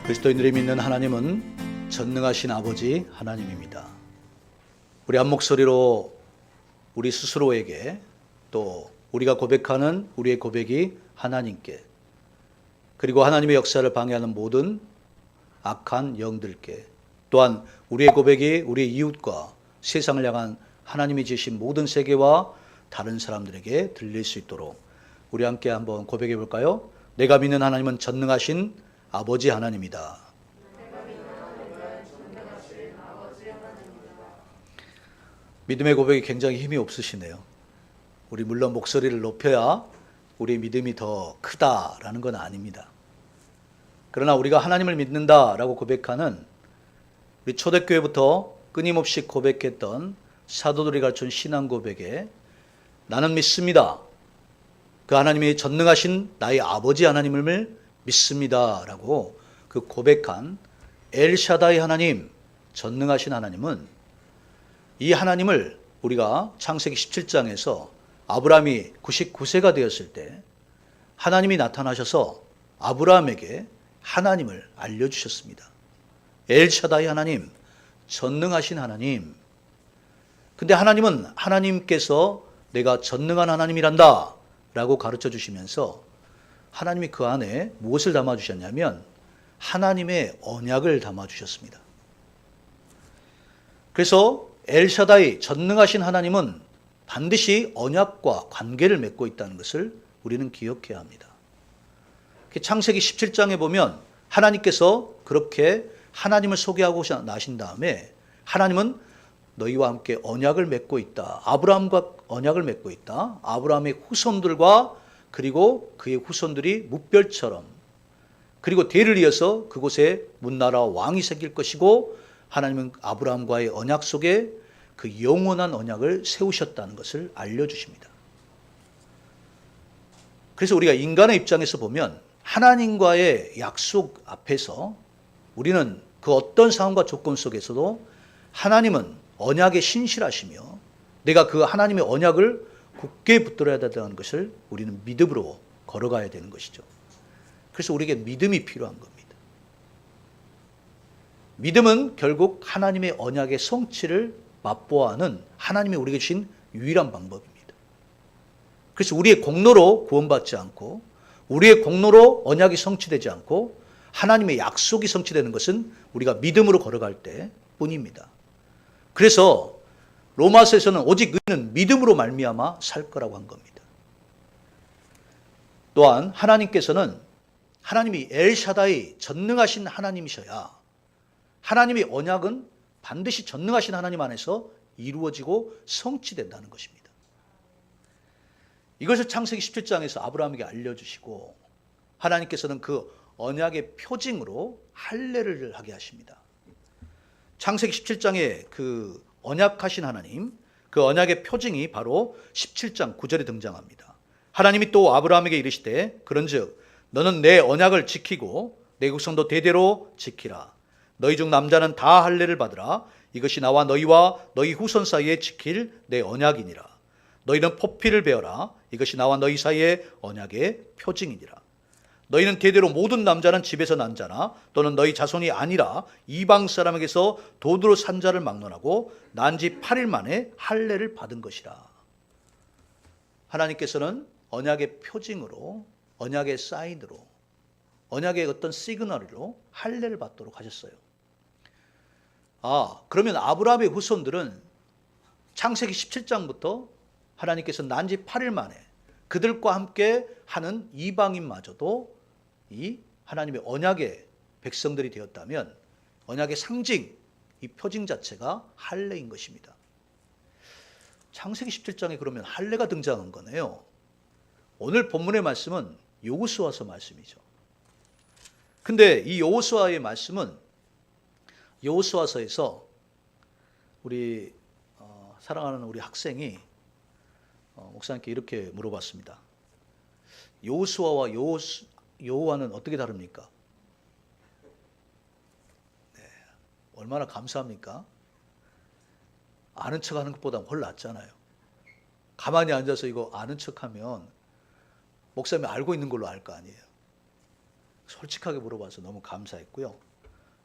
그리스도인들이 믿는 하나님은 전능하신 아버지 하나님입니다. 우리 한 목소리로 우리 스스로에게 또 우리가 고백하는 우리의 고백이 하나님께 그리고 하나님의 역사를 방해하는 모든 악한 영들께 또한 우리의 고백이 우리의 이웃과 세상을 향한 하나님이 지으신 모든 세계와 다른 사람들에게 들릴 수 있도록 우리 함께 한번 고백해 볼까요? 내가 믿는 하나님은 전능하신 아버지 하나님이다. 믿음의 고백이 굉장히 힘이 없으시네요. 우리 물론 목소리를 높여야 우리의 믿음이 더 크다라는 건 아닙니다. 그러나 우리가 하나님을 믿는다라고 고백하는 우리 초대교회부터 끊임없이 고백했던 사도들이 가르친 신앙 고백에 나는 믿습니다. 그 하나님이 전능하신 나의 아버지 하나님을 믿습니다라고 그 고백한 엘샤다이 하나님, 전능하신 하나님은 이 하나님을 우리가 창세기 17장에서 아브라함이 99세가 되었을 때 하나님이 나타나셔서 아브라함에게 하나님을 알려주셨습니다. 엘샤다이 하나님, 전능하신 하나님. 근데 하나님은 하나님께서 내가 전능한 하나님이란다 라고 가르쳐 주시면서 하나님이 그 안에 무엇을 담아주셨냐면 하나님의 언약을 담아주셨습니다. 그래서 엘샤다이 전능하신 하나님은 반드시 언약과 관계를 맺고 있다는 것을 우리는 기억해야 합니다. 창세기 17장에 보면 하나님께서 그렇게 하나님을 소개하고 나신 다음에 하나님은 너희와 함께 언약을 맺고 있다. 아브라함과 언약을 맺고 있다. 아브라함의 후손들과 그리고 그의 후손들이 무별처럼 그리고 대를 이어서 그곳에 문나라 왕이 생길 것이고 하나님은 아브라함과의 언약 속에 그 영원한 언약을 세우셨다는 것을 알려주십니다. 그래서 우리가 인간의 입장에서 보면 하나님과의 약속 앞에서 우리는 그 어떤 상황과 조건 속에서도 하나님은 언약에 신실하시며 내가 그 하나님의 언약을 굳게 붙들어야 된다는 것을 우리는 믿음으로 걸어가야 되는 것이죠. 그래서 우리에게 믿음이 필요한 겁니다. 믿음은 결국 하나님의 언약의 성취를 맛보아하는 하나님이 우리에게 주신 유일한 방법입니다. 그래서 우리의 공로로 구원받지 않고 우리의 공로로 언약이 성취되지 않고 하나님의 약속이 성취되는 것은 우리가 믿음으로 걸어갈 때 뿐입니다. 그래서 로마서에서는 오직 의인은 믿음으로 말미암아 살 거라고 한 겁니다. 또한 하나님께서는 하나님이 엘샤다이 전능하신 하나님이셔야 하나님의 언약은 반드시 전능하신 하나님 안에서 이루어지고 성취된다는 것입니다. 이것을 창세기 17장에서 아브라함에게 알려주시고 하나님께서는 그 언약의 표징으로 할례를 하게 하십니다. 창세기 17장에 그 언약하신 하나님, 그 언약의 표징이 바로 17장 9절에 등장합니다. 하나님이 또 아브라함에게 이르시되 그런즉 너는 내 언약을 지키고 내 후손도 대대로 지키라. 너희 중 남자는 다 할례를 받으라. 이것이 나와 너희와 너희 후손 사이에 지킬 내 언약이니라. 너희는 포피를 베어라. 이것이 나와 너희 사이의 언약의 표징이니라. 너희는 대대로 모든 남자는 집에서 난 자나 또는 너희 자손이 아니라 이방 사람에게서 도두로 산 자를 막론하고 난 지 8일 만에 할례를 받은 것이라. 하나님께서는 언약의 표징으로 언약의 사인으로 언약의 어떤 시그널로 할례를 받도록 하셨어요. 그러면 아브라함의 후손들은 창세기 17장부터 하나님께서 난 지 8일 만에 그들과 함께 하는 이방인마저도 이 하나님의 언약의 백성들이 되었다면 언약의 상징, 이 표징 자체가 할례인 것입니다. 창세기 17장에 그러면 할례가 등장한 거네요. 오늘 본문의 말씀은 여호수아서 말씀이죠. 근데 이 여호수아의 말씀은 여호수아서에서 우리 사랑하는 우리 학생이 목사님께 이렇게 물어봤습니다. 여호수아와 여호와는 어떻게 다릅니까? 네, 얼마나 감사합니까? 아는 척하는 것보다 훨씬 낫잖아요. 가만히 앉아서 이거 아는 척하면 목사님이 알고 있는 걸로 알 거 아니에요. 솔직하게 물어봐서 너무 감사했고요.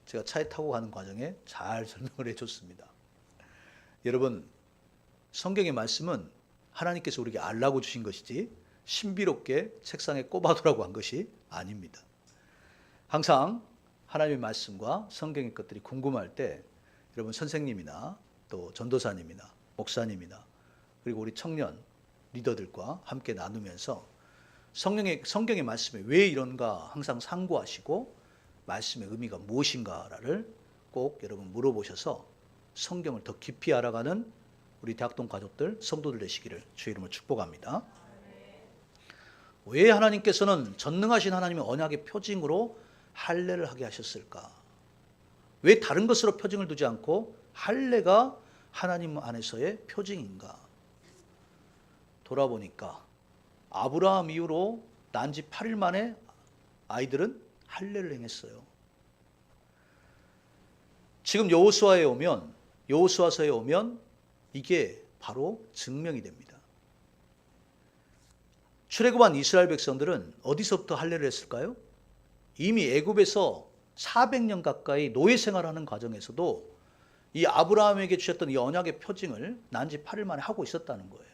제가 차에 타고 가는 과정에 잘 설명을 해줬습니다. 여러분, 성경의 말씀은 하나님께서 우리에게 알라고 주신 것이지 신비롭게 책상에 꼽아두라고 한 것이 아닙니다. 항상 하나님의 말씀과 성경의 것들이 궁금할 때 여러분 선생님이나 또 전도사님이나 목사님이나 그리고 우리 청년 리더들과 함께 나누면서 성경의 말씀에 왜 이런가 항상 상고하시고 말씀의 의미가 무엇인가를 꼭 여러분 물어보셔서 성경을 더 깊이 알아가는 우리 대학동 가족들, 성도들 되시기를 주의 이름으로 축복합니다. 왜 하나님께서는 전능하신 하나님의 언약의 표징으로 할례를 하게 하셨을까? 왜 다른 것으로 표징을 두지 않고 할례가 하나님 안에서의 표징인가? 돌아보니까 아브라함 이후로 난 지 8일 만에 아이들은 할례를 행했어요. 지금 여호수아서에 오면 이게 바로 증명이 됩니다. 출애굽한 이스라엘 백성들은 어디서부터 할례를 했을까요? 이미 애굽에서 400년 가까이 노예 생활하는 과정에서도 이 아브라함에게 주셨던 이 언약의 표징을 난 지 8일 만에 하고 있었다는 거예요.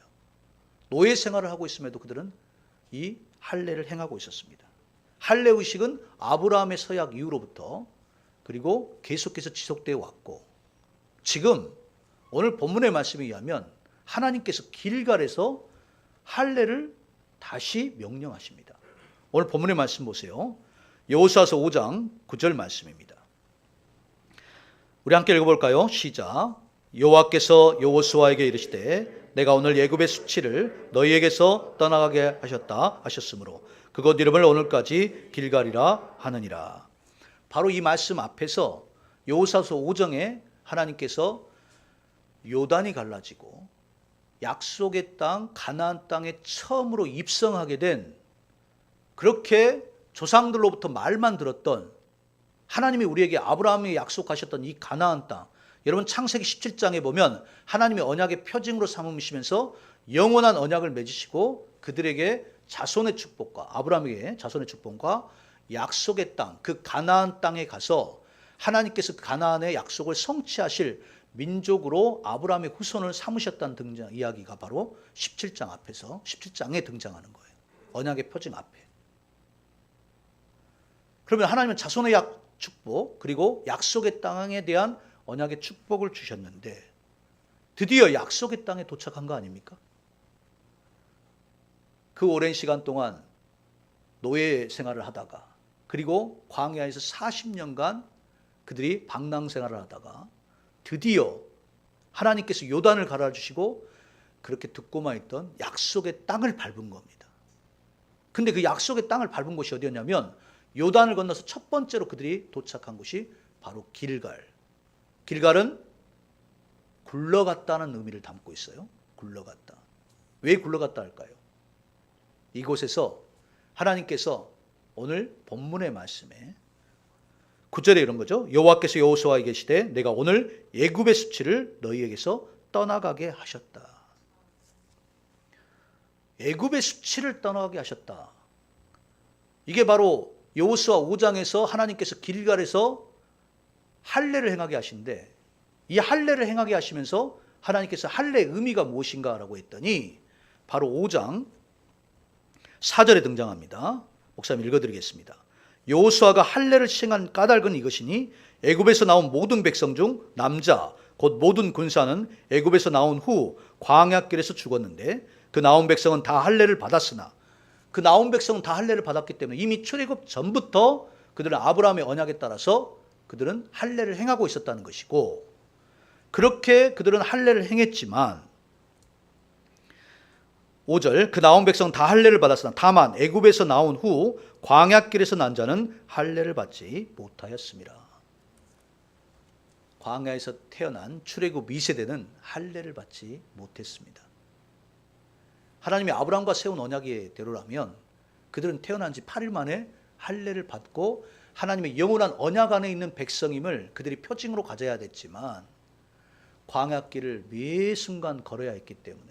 노예 생활을 하고 있음에도 그들은 이 할례를 행하고 있었습니다. 할례 의식은 아브라함의 서약 이후로부터 그리고 계속해서 지속되어 왔고 지금 오늘 본문의 말씀에 의하면 하나님께서 길갈에서 할례를 다시 명령하십니다. 오늘 본문의 말씀 보세요. 여호수아서 5장 9절 말씀입니다. 우리 함께 읽어볼까요? 시작. 여호와께서 여호수아에게 이르시되 내가 오늘 애굽의 수치를 너희에게서 떠나가게 하셨다 하셨으므로 그곳 이름을 오늘까지 길갈이라 하느니라. 바로 이 말씀 앞에서 여호수아서 5장에 하나님께서 요단이 갈라지고 약속의 땅 가나안 땅에 처음으로 입성하게 된 그렇게 조상들로부터 말만 들었던 하나님이 우리에게 아브라함이 약속하셨던 이 가나안 땅, 여러분 창세기 17장에 보면 하나님의 언약의 표징으로 삼으시면서 영원한 언약을 맺으시고 그들에게 자손의 축복과 아브라함에게 자손의 축복과 약속의 땅, 그 가나안 땅에 가서 하나님께서 가나안의 약속을 성취하실 민족으로 아브라함의 후손을 삼으셨다는 등장 이야기가 바로 17장 앞에서 17장에 등장하는 거예요. 언약의 표징 앞에. 그러면 하나님은 자손의 축복 그리고 약속의 땅에 대한 언약의 축복을 주셨는데 드디어 약속의 땅에 도착한 거 아닙니까? 그 오랜 시간 동안 노예 생활을 하다가 그리고 광야에서 40년간 그들이 방랑 생활을 하다가 드디어 하나님께서 요단을 갈아주시고 그렇게 듣고만 있던 약속의 땅을 밟은 겁니다. 근데 그 약속의 땅을 밟은 곳이 어디였냐면 요단을 건너서 첫 번째로 그들이 도착한 곳이 바로 길갈. 길갈은 굴러갔다는 의미를 담고 있어요. 굴러갔다. 왜 굴러갔다 할까요? 이곳에서 하나님께서 오늘 본문의 말씀에 9절에 이런 거죠. 여호와께서 여호수아에게 계시되 내가 오늘 애굽의 수치를 너희에게서 떠나가게 하셨다. 애굽의 수치를 떠나가게 하셨다. 이게 바로 여호수아 5장에서 하나님께서 길갈에서 할례를 행하게 하신데 이 할례를 행하게 하시면서 하나님께서 할례의 의미가 무엇인가라고 했더니 바로 5장 4절에 등장합니다. 목사님 읽어드리겠습니다. 여호수아가 할례를 시행한 까닭은 이것이니 애굽에서 나온 모든 백성 중 남자 곧 모든 군사는 애굽에서 나온 후 광야길에서 죽었는데 그 나온 백성은 다 할례를 받았으나 그 나온 백성은 다 할례를 받았기 때문에 이미 출애굽 전부터 그들은 아브라함의 언약에 따라서 그들은 할례를 행하고 있었다는 것이고 그렇게 그들은 할례를 행했지만 5절 그 나온 백성은 다 할례를 받았으나 다만 애굽에서 나온 후 광야길에서 난 자는 할례를 받지 못하였습니다. 광야에서 태어난 출애굽 2세대는 할례를 받지 못했습니다. 하나님이 아브라함과 세운 언약의 대로라면 그들은 태어난 지 8일 만에 할례를 받고 하나님의 영원한 언약 안에 있는 백성임을 그들이 표징으로 가져야 됐지만 광야길을 매 순간 걸어야 했기 때문에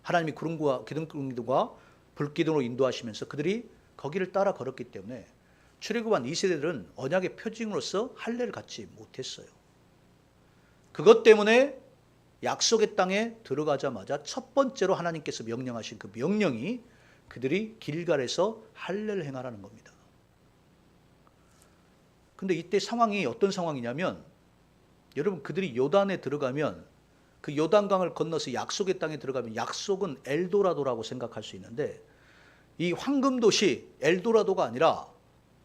하나님이 구름과 기둥과 불기둥으로 인도하시면서 그들이 거기를 따라 걸었기 때문에 출애굽한 2세대들은 언약의 표징으로서 할례를 갖지 못했어요. 그것 때문에 약속의 땅에 들어가자마자 첫 번째로 하나님께서 명령하신 그 명령이 그들이 길갈에서 할례를 행하라는 겁니다. 근데 이때 상황이 어떤 상황이냐면, 여러분, 그들이 요단에 들어가면, 그 요단강을 건너서 약속의 땅에 들어가면 약속은 엘도라도라고 생각할 수 있는데, 이 황금도시 엘도라도가 아니라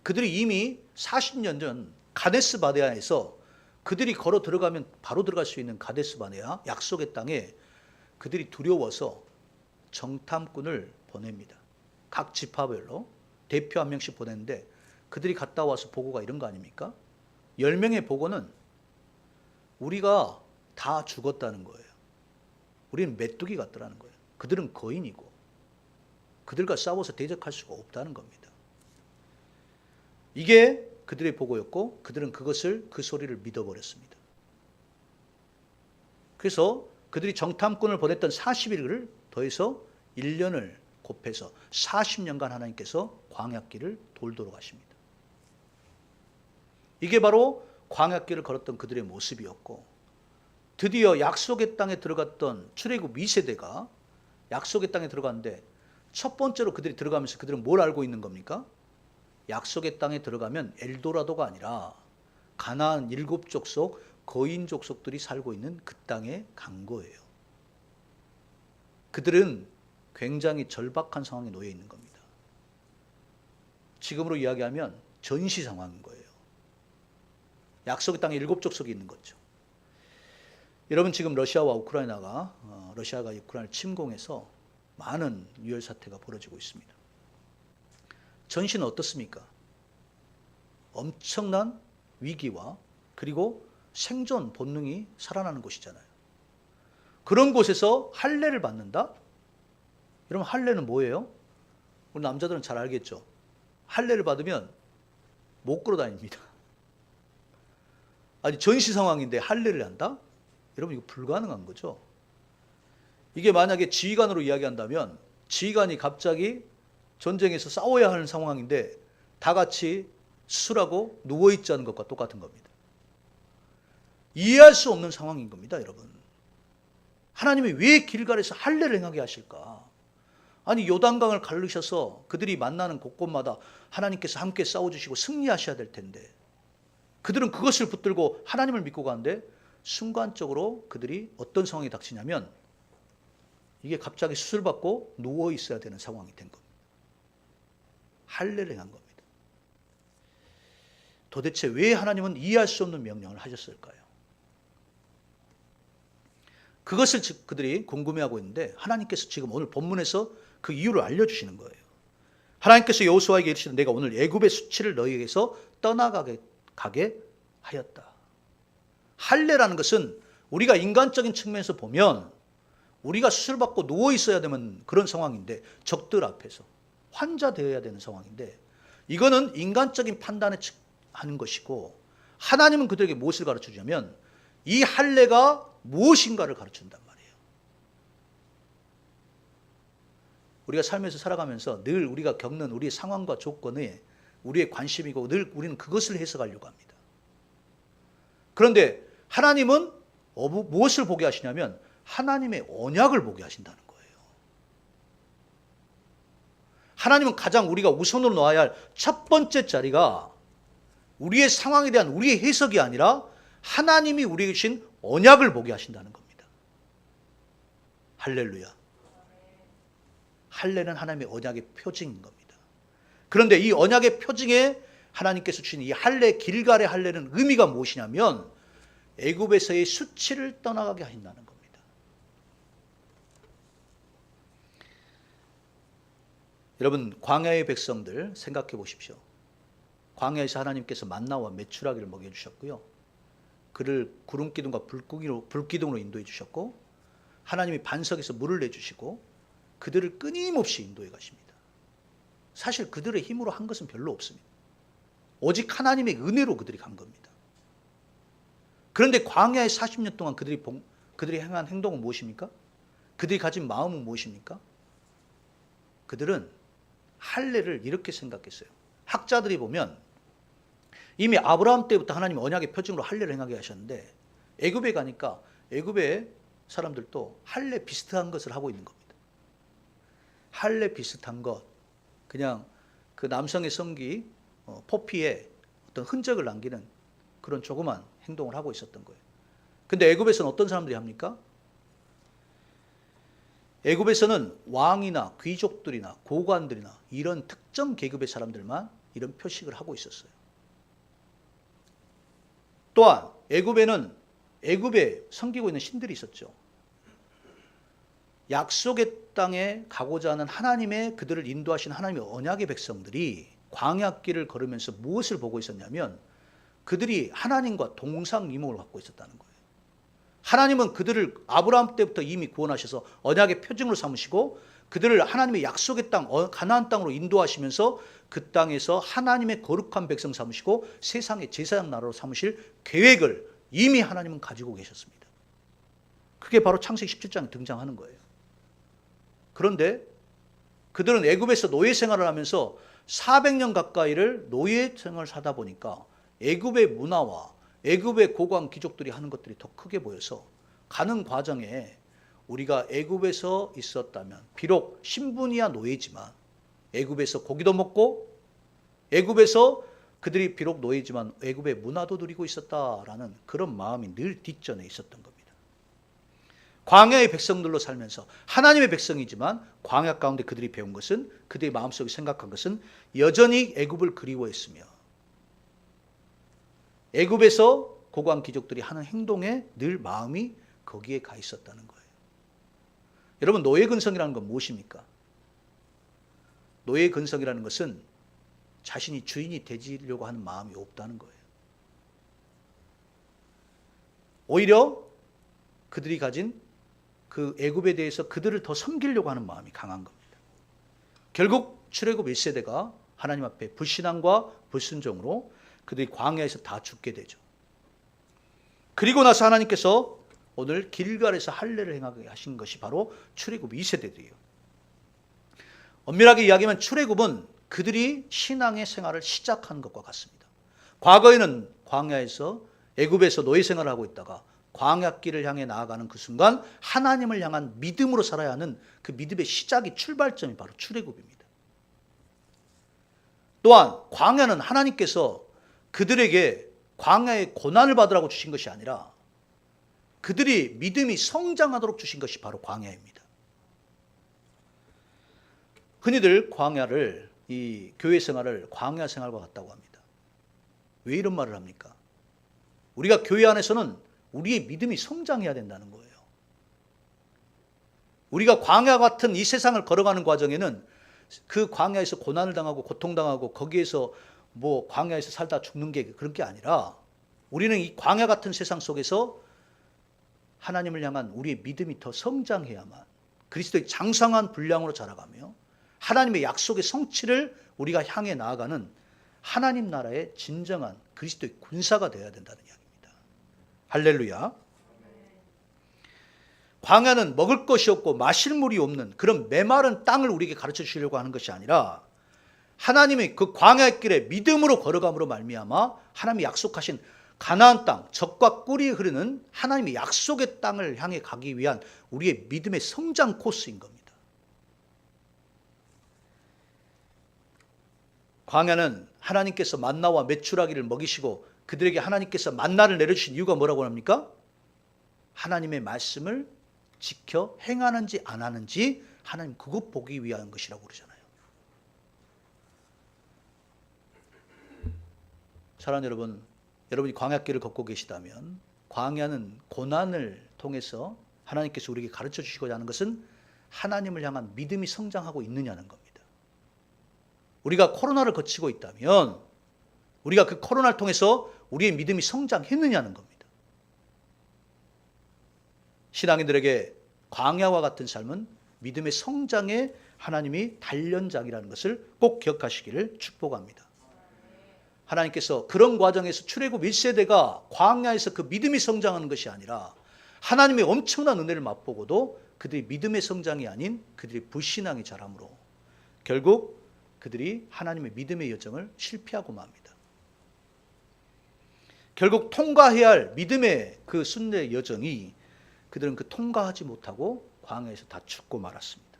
그들이 이미 40년 전 가데스 바네아에서 그들이 걸어 들어가면 바로 들어갈 수 있는 가데스 바네아 약속의 땅에 그들이 두려워서 정탐꾼을 보냅니다. 각 지파별로 대표 한 명씩 보냈는데, 그들이 갔다 와서 보고가 이런 거 아닙니까? 10명의 보고는 우리가 다 죽었다는 거예요. 우리는 메뚜기 같더라는 거예요. 그들은 거인이고 그들과 싸워서 대적할 수가 없다는 겁니다. 이게 그들의 보고였고, 그들은 그 소리를 믿어버렸습니다. 그래서 그들이 정탐꾼을 보냈던 40일을 더해서 1년을 곱해서 40년간 하나님께서 광야길을 돌도록 하십니다. 이게 바로 광야길을 걸었던 그들의 모습이었고, 드디어 약속의 땅에 들어갔던 출애굽 2세대가 약속의 땅에 들어갔는데, 첫 번째로 그들이 들어가면서 그들은 뭘 알고 있는 겁니까? 약속의 땅에 들어가면 엘도라도가 아니라 가나안 7족속 거인 족속들이 살고 있는 그 땅에 간 거예요. 그들은 굉장히 절박한 상황에 놓여 있는 겁니다. 지금으로 이야기하면 전시 상황인 거예요. 약속의 땅에 7족속이 있는 거죠. 여러분, 지금 러시아가 우크라이나를 침공해서 많은 유혈 사태가 벌어지고 있습니다. 전시는 어떻습니까? 엄청난 위기와 그리고 생존 본능이 살아나는 곳이잖아요. 그런 곳에서 할례를 받는다? 여러분, 할례는 뭐예요? 우리 남자들은 잘 알겠죠? 할례를 받으면 못 걸어 다닙니다. 아니, 전시 상황인데 할례를 한다? 여러분, 이거 불가능한 거죠. 이게 만약에 지휘관으로 이야기한다면, 지휘관이 갑자기 전쟁에서 싸워야 하는 상황인데 다 같이 수술하고 누워있지 않은 것과 똑같은 겁니다. 이해할 수 없는 상황인 겁니다, 여러분. 하나님이 왜 길갈에서 할례를 행하게 하실까? 아니, 요단강을 가르셔서 그들이 만나는 곳곳마다 하나님께서 함께 싸워주시고 승리하셔야 될 텐데, 그들은 그것을 붙들고 하나님을 믿고 가는데 순간적으로 그들이 어떤 상황이 닥치냐면, 이게 갑자기 수술받고 누워있어야 되는 상황이 된 겁니다. 할례를 행한 겁니다. 도대체 왜 하나님은 이해할 수 없는 명령을 하셨을까요? 그것을 그들이 궁금해하고 있는데, 하나님께서 지금 오늘 본문에서 그 이유를 알려주시는 거예요. 하나님께서 여호수아에게 이르시되 내가 오늘 애굽의 수치를 너희에게서 떠나가게 하였다. 할례라는 것은 우리가 인간적인 측면에서 보면 우리가 수술받고 누워 있어야 되는 그런 상황인데, 적들 앞에서 환자 되어야 되는 상황인데, 이거는 인간적인 판단에 하는 것이고, 하나님은 그들에게 무엇을 가르쳐주냐면 이 할례가 무엇인가를 가르쳐준단 말이에요. 우리가 살면서 살아가면서 늘 우리가 겪는 우리의 상황과 조건에 우리의 관심이고, 늘 우리는 그것을 해석하려고 합니다. 그런데 하나님은 무엇을 보게 하시냐면 하나님의 언약을 보게 하신다는 거예요. 하나님은 가장 우리가 우선으로 놓아야 할 첫 번째 자리가 우리의 상황에 대한 우리의 해석이 아니라 하나님이 우리에게 주신 언약을 보게 하신다는 겁니다. 할렐루야. 할례는 하나님의 언약의 표징인 겁니다. 그런데 이 언약의 표징에 하나님께서 주신 이 할례, 길갈의 할례는 의미가 무엇이냐면 애굽에서의 수치를 떠나가게 하신다는 겁니다. 여러분, 광야의 백성들 생각해 보십시오. 광야에서 하나님께서 만나와 메추라기를 먹여주셨고요, 그를 구름기둥과 불기둥으로 인도해 주셨고, 하나님이 반석에서 물을 내주시고 그들을 끊임없이 인도해 가십니다. 사실 그들의 힘으로 한 것은 별로 없습니다. 오직 하나님의 은혜로 그들이 간 겁니다. 그런데 광야의 40년 동안 그들이 행한 행동은 무엇입니까? 그들이 가진 마음은 무엇입니까? 그들은 할례를 이렇게 생각했어요. 학자들이 보면 이미 아브라함 때부터 하나님이 언약의 표징으로 할례를 행하게 하셨는데 애굽에 가니까 애굽의 사람들도 할례 비슷한 것을 하고 있는 겁니다. 할례 비슷한 것, 그냥 그 남성의 성기 포피에 어떤 흔적을 남기는 그런 조그만 행동을 하고 있었던 거예요. 근데 애굽에서는 어떤 사람들이 합니까? 애굽에서는 왕이나 귀족들이나 고관들이나 이런 특정 계급의 사람들만 이런 표식을 하고 있었어요. 또한 애굽에는 애굽에 섬기고 있는 신들이 있었죠. 약속의 땅에 가고자 하는 하나님의 그들을 인도하시는 하나님의 언약의 백성들이 광야길을 걸으면서 무엇을 보고 있었냐면 그들이 하나님과 동상이몽을 갖고 있었다는 거예요. 하나님은 그들을 아브라함 때부터 이미 구원하셔서 언약의 표징으로 삼으시고 그들을 하나님의 약속의 땅 가나안 땅으로 인도하시면서 그 땅에서 하나님의 거룩한 백성 삼으시고 세상의 제사장 나라로 삼으실 계획을 이미 하나님은 가지고 계셨습니다. 그게 바로 창세기 17장에 등장하는 거예요. 그런데 그들은 애굽에서 노예 생활을 하면서 400년 가까이를 노예 생활을 하다 보니까 애굽의 문화와 애굽의 고관 귀족들이 하는 것들이 더 크게 보여서 가는 과정에 우리가 애굽에서 있었다면 비록 신분이야 노예지만 애굽에서 고기도 먹고 애굽에서 그들이 비록 노예지만 애굽의 문화도 누리고 있었다라는 그런 마음이 늘 뒷전에 있었던 겁니다. 광야의 백성들로 살면서 하나님의 백성이지만 광야 가운데 그들이 배운 것은 그들의 마음속에 생각한 것은 여전히 애굽을 그리워했으며 애굽에서 고관 귀족들이 하는 행동에 늘 마음이 거기에 가 있었다는 거예요. 여러분, 노예 근성이라는 건 무엇입니까? 노예 근성이라는 것은 자신이 주인이 되지려고 하는 마음이 없다는 거예요. 오히려 그들이 가진 그 애굽에 대해서 그들을 더 섬기려고 하는 마음이 강한 겁니다. 결국 출애굽 1세대가 하나님 앞에 불신앙과 불순종으로 그들이 광야에서 다 죽게 되죠. 그리고 나서 하나님께서 오늘 길갈에서 할례를 행하게 하신 것이 바로 출애굽 2세대들이에요. 엄밀하게 이야기하면 출애굽은 그들이 신앙의 생활을 시작한 것과 같습니다. 과거에는 광야에서 애굽에서 노예 생활을 하고 있다가 광야길을 향해 나아가는 그 순간 하나님을 향한 믿음으로 살아야 하는 그 믿음의 시작이 출발점이 바로 출애굽입니다. 또한 광야는 하나님께서 그들에게 광야의 고난을 받으라고 주신 것이 아니라 그들이 믿음이 성장하도록 주신 것이 바로 광야입니다. 흔히들 광야를 이 교회 생활을 광야 생활과 같다고 합니다. 왜 이런 말을 합니까? 우리가 교회 안에서는 우리의 믿음이 성장해야 된다는 거예요. 우리가 광야 같은 이 세상을 걸어가는 과정에는 그 광야에서 고난을 당하고 고통당하고 거기에서 뭐 광야에서 살다 죽는 게 그런 게 아니라 우리는 이 광야 같은 세상 속에서 하나님을 향한 우리의 믿음이 더 성장해야만 그리스도의 장성한 분량으로 자라가며 하나님의 약속의 성취를 우리가 향해 나아가는 하나님 나라의 진정한 그리스도의 군사가 되어야 된다는 이야기입니다. 할렐루야. 광야는 먹을 것이 없고 마실 물이 없는 그런 메마른 땅을 우리에게 가르쳐 주시려고 하는 것이 아니라 하나님의 그 광야의 길에 믿음으로 걸어감으로 말미암아 하나님이 약속하신 가나안 땅, 젖과 꿀이 흐르는 하나님의 약속의 땅을 향해 가기 위한 우리의 믿음의 성장 코스인 겁니다. 광야는 하나님께서 만나와 메추라기를 먹이시고 그들에게 하나님께서 만나를 내려주신 이유가 뭐라고 합니까? 하나님의 말씀을 지켜 행하는지 안 하는지 하나님 그것 보기 위한 것이라고 그러잖아요. 사랑하는 여러분, 여러분이 광야길을 걷고 계시다면 광야는 고난을 통해서 하나님께서 우리에게 가르쳐 주시고자 하는 것은 하나님을 향한 믿음이 성장하고 있느냐는 겁니다. 우리가 코로나를 거치고 있다면 우리가 그 코로나를 통해서 우리의 믿음이 성장했느냐는 겁니다. 신앙인들에게 광야와 같은 삶은 믿음의 성장에 하나님이 단련장이라는 것을 꼭 기억하시기를 축복합니다. 하나님께서 그런 과정에서 출애굽 1세대가 광야에서 그 믿음이 성장하는 것이 아니라 하나님의 엄청난 은혜를 맛보고도 그들이 믿음의 성장이 아닌 그들이 불신앙의 자람으로 결국 그들이 하나님의 믿음의 여정을 실패하고 맙니다. 결국 통과해야 할 믿음의 그 순례 여정이 그들은 그 통과하지 못하고 광야에서 다 죽고 말았습니다.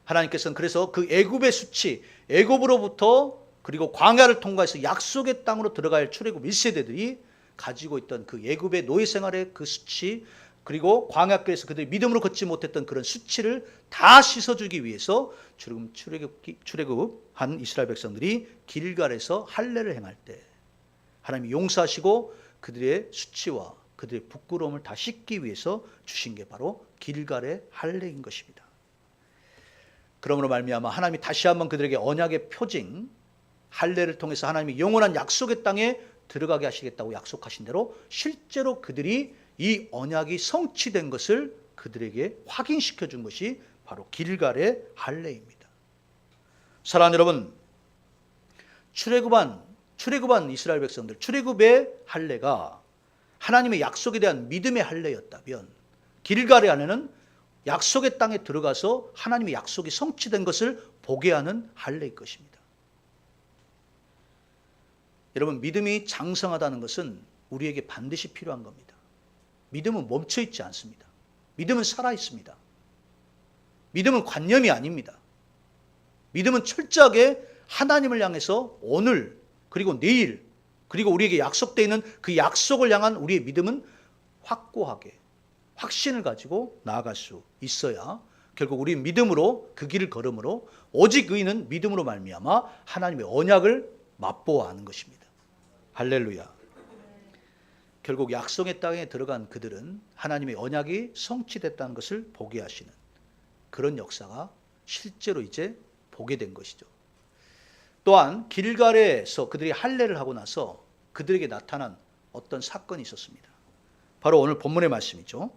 하나님께서는 그래서 그 애굽의 수치, 애굽으로부터 그리고 광야를 통과해서 약속의 땅으로 들어갈 야 출애굽 1세대들이 가지고 있던 그 애굽의 노예 생활의 그 수치, 그리고 광야길에서 그들이 믿음으로 걷지 못했던 그런 수치를 다 씻어주기 위해서 출애굽한 이스라엘 백성들이 길갈에서 할례를 행할 때 하나님이 용서하시고 그들의 수치와 그들의 부끄러움을 다 씻기 위해서 주신 게 바로 길갈의 할례인 것입니다. 그러므로 말미암아 하나님이 다시 한번 그들에게 언약의 표징, 할례를 통해서 하나님이 영원한 약속의 땅에 들어가게 하시겠다고 약속하신 대로 실제로 그들이 이 언약이 성취된 것을 그들에게 확인시켜 준 것이 바로 길갈의 할례입니다. 사랑하는 여러분, 출애굽한 이스라엘 백성들, 출애굽의 할례가 하나님의 약속에 대한 믿음의 할례였다면 길갈의 할례는 약속의 땅에 들어가서 하나님의 약속이 성취된 것을 보게 하는 할례일 것입니다. 여러분, 믿음이 장성하다는 것은 우리에게 반드시 필요한 겁니다. 믿음은 멈춰 있지 않습니다. 믿음은 살아 있습니다. 믿음은 관념이 아닙니다. 믿음은 철저하게 하나님을 향해서 오늘 그리고 내일 그리고 우리에게 약속되어 있는 그 약속을 향한 우리의 믿음은 확고하게 확신을 가지고 나아갈 수 있어야 결국 우리 믿음으로 그 길을 걸음으로 오직 의인은 믿음으로 말미암아 하나님의 언약을 맛보아 하는 것입니다. 할렐루야. 결국 약속의 땅에 들어간 그들은 하나님의 언약이 성취됐다는 것을 보게 하시는 그런 역사가 실제로 이제 보게 된 것이죠. 또한 길갈에서 그들이 할례를 하고 나서 그들에게 나타난 어떤 사건이 있었습니다. 바로 오늘 본문의 말씀이죠.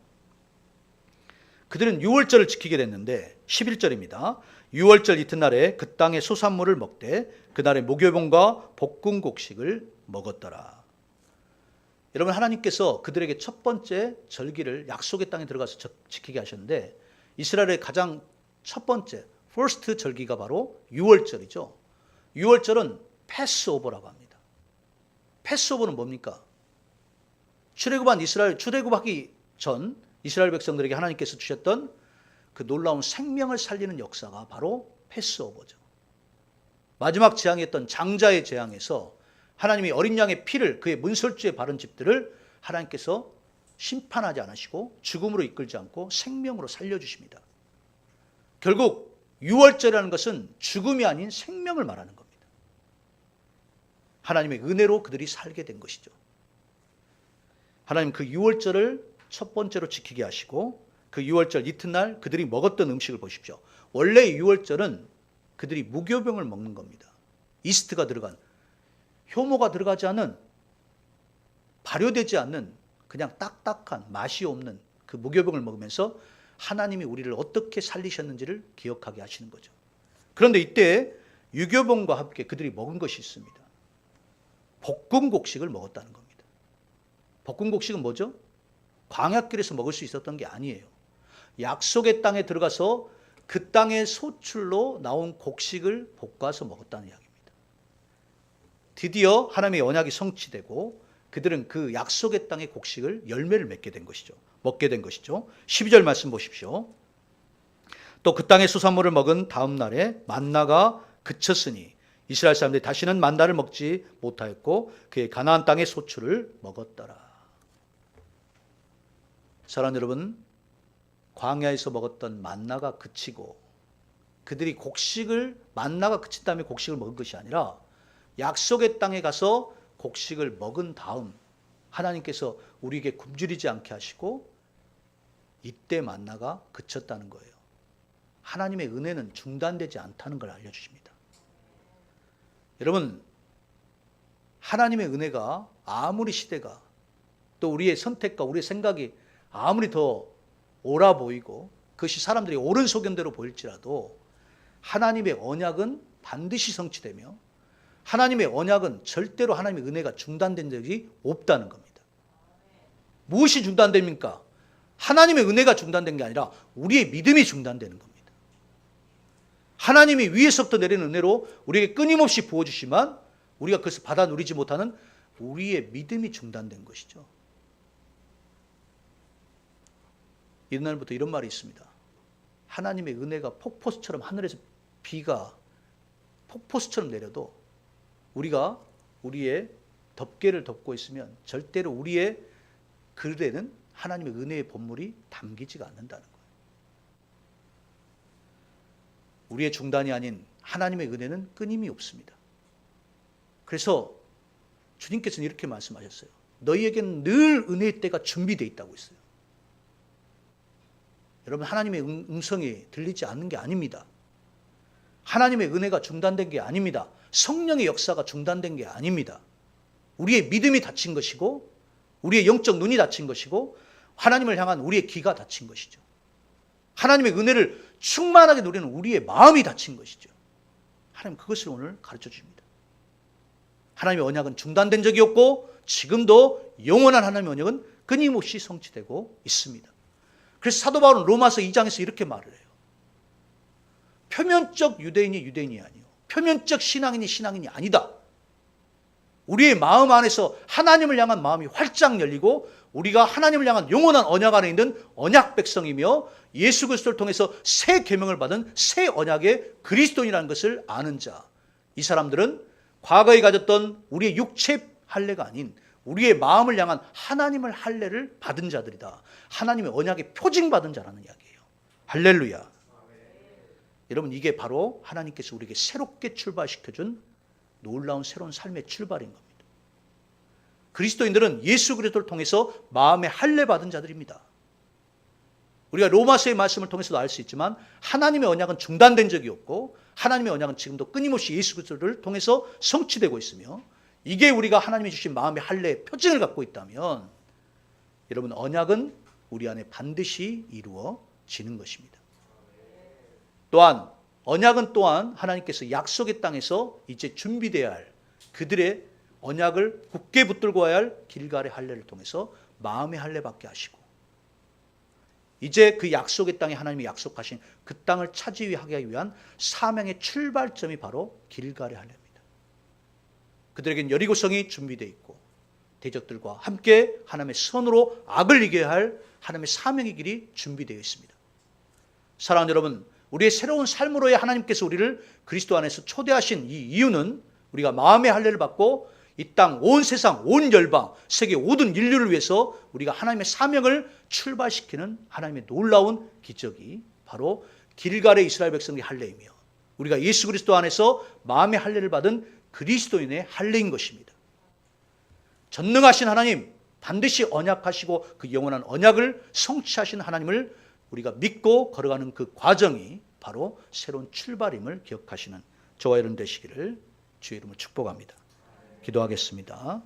그들은 유월절을 지키게 됐는데 11절입니다. 유월절 이튿날에 그 땅의 소산물을 먹되 그날에 무교병과 볶은 곡식을 먹었더라. 여러분, 하나님께서 그들에게 첫 번째 절기를 약속의 땅에 들어가서 지키게 하셨는데 이스라엘의 가장 첫 번째 퍼스트 절기가 바로 유월절이죠. 유월절은 패스오버라고 합니다. 패스오버는 뭡니까? 출애굽하기 전 이스라엘 백성들에게 하나님께서 주셨던 그 놀라운 생명을 살리는 역사가 바로 패스오버죠. 마지막 재앙이었던 장자의 재앙에서 하나님이 어린 양의 피를 그의 문설주에 바른 집들을 하나님께서 심판하지 않으시고 죽음으로 이끌지 않고 생명으로 살려주십니다. 결국 유월절이라는 것은 죽음이 아닌 생명을 말하는 겁니다. 하나님의 은혜로 그들이 살게 된 것이죠. 하나님 그 유월절을 첫 번째로 지키게 하시고 그 유월절 이튿날 그들이 먹었던 음식을 보십시오. 원래 유월절은 그들이 무교병을 먹는 겁니다. 이스트가 들어간, 효모가 들어가지 않은, 발효되지 않는 그냥 딱딱한 맛이 없는 그 무교병을 먹으면서 하나님이 우리를 어떻게 살리셨는지를 기억하게 하시는 거죠. 그런데 이때 유교병과 함께 그들이 먹은 것이 있습니다. 볶은 곡식을 먹었다는 겁니다. 볶은 곡식은 뭐죠? 광야길에서 먹을 수 있었던 게 아니에요. 약속의 땅에 들어가서 그 땅의 소출로 나온 곡식을 볶아서 먹었다는 이야기입니다. 드디어 하나님의 언약이 성취되고 그들은 그 약속의 땅의 곡식을 열매를 맺게 된 것이죠. 먹게 된 것이죠. 12절 말씀 보십시오. 또 그 땅의 수산물을 먹은 다음 날에 만나가 그쳤으니 이스라엘 사람들이 다시는 만나를 먹지 못하였고 그의 가나안 땅의 소출을 먹었더라. 사랑하는 여러분, 광야에서 먹었던 만나가 그치고 그들이 만나가 그친 다음에 곡식을 먹은 것이 아니라 약속의 땅에 가서 곡식을 먹은 다음 하나님께서 우리에게 굶주리지 않게 하시고 이때 만나가 그쳤다는 거예요. 하나님의 은혜는 중단되지 않다는 걸 알려주십니다. 여러분, 하나님의 은혜가 아무리 시대가 또 우리의 선택과 우리의 생각이 아무리 더 옳아 보이고 그것이 사람들이 옳은 소견대로 보일지라도 하나님의 언약은 반드시 성취되며 하나님의 언약은 절대로 하나님의 은혜가 중단된 적이 없다는 겁니다. 무엇이 중단됩니까? 하나님의 은혜가 중단된 게 아니라 우리의 믿음이 중단되는 겁니다. 하나님이 위에서부터 내리는 은혜로 우리에게 끊임없이 부어주시지만 우리가 그것을 받아 누리지 못하는 우리의 믿음이 중단된 것이죠. 옛날부터 이런 말이 있습니다. 하나님의 은혜가 폭포수처럼 하늘에서 비가 폭포수처럼 내려도 우리가 우리의 덮개를 덮고 있으면 절대로 우리의 글에는 하나님의 은혜의 본물이 담기지가 않는다는 거예요. 우리의 중단이 아닌 하나님의 은혜는 끊임이 없습니다. 그래서 주님께서는 이렇게 말씀하셨어요. 너희에게는 늘 은혜의 때가 준비되어 있다고 했어요. 여러분, 하나님의 음성이 들리지 않는 게 아닙니다. 하나님의 은혜가 중단된 게 아닙니다. 성령의 역사가 중단된 게 아닙니다. 우리의 믿음이 닫힌 것이고 우리의 영적 눈이 닫힌 것이고 하나님을 향한 우리의 귀가 닫힌 것이죠. 하나님의 은혜를 충만하게 누리는 우리의 마음이 닫힌 것이죠. 하나님 그것을 오늘 가르쳐 주십니다. 하나님의 언약은 중단된 적이 없고 지금도 영원한 하나님의 언약은 끊임없이 성취되고 있습니다. 그래서 사도 바울은 로마서 2장에서 이렇게 말을 해요. 표면적 유대인이 유대인이 아니요, 표면적 신앙인이 신앙인이 아니다. 우리의 마음 안에서 하나님을 향한 마음이 활짝 열리고 우리가 하나님을 향한 영원한 언약 안에 있는 언약 백성이며 예수 그리스도를 통해서 새 계명을 받은 새 언약의 그리스도인이라는 것을 아는 자, 이 사람들은 과거에 가졌던 우리의 육체 할례가 아닌 우리의 마음을 향한 하나님을 할례를 받은 자들이다. 하나님의 언약의 표징받은 자라는 이야기예요. 할렐루야. 여러분, 이게 바로 하나님께서 우리에게 새롭게 출발시켜준 놀라운 새로운 삶의 출발인 겁니다. 그리스도인들은 예수 그리스도를 통해서 마음의 할례 받은 자들입니다. 우리가 로마서의 말씀을 통해서도 알 수 있지만 하나님의 언약은 중단된 적이 없고 하나님의 언약은 지금도 끊임없이 예수 그리스도를 통해서 성취되고 있으며 이게 우리가 하나님이 주신 마음의 할례의 표징을 갖고 있다면 여러분, 언약은 우리 안에 반드시 이루어지는 것입니다. 또한 언약은 또한 하나님께서 약속의 땅에서 이제 준비되어야 할 그들의 언약을 굳게 붙들고 와야 할 길갈의 할례를 통해서 마음의 할례 받게 하시고 이제 그 약속의 땅에 하나님이 약속하신 그 땅을 차지하기 위한 사명의 출발점이 바로 길갈의 할례입니다. 그들에겐 여리고성이 준비되어 있고 대적들과 함께 하나님의 선으로 악을 이겨야 할 하나님의 사명의 길이 준비되어 있습니다. 사랑하는 여러분, 우리의 새로운 삶으로의 하나님께서 우리를 그리스도 안에서 초대하신 이 이유는 우리가 마음의 할례를 받고 이 땅 온 세상 온 열방 세계 모든 인류를 위해서 우리가 하나님의 사명을 출발시키는 하나님의 놀라운 기적이 바로 길갈의 이스라엘 백성의 할례이며 우리가 예수 그리스도 안에서 마음의 할례를 받은 그리스도인의 할례인 것입니다. 전능하신 하나님, 반드시 언약하시고 그 영원한 언약을 성취하신 하나님을 우리가 믿고 걸어가는 그 과정이 바로 새로운 출발임을 기억하시는 저와 여러분 되시기를 주의 이름으로 축복합니다. 기도하겠습니다.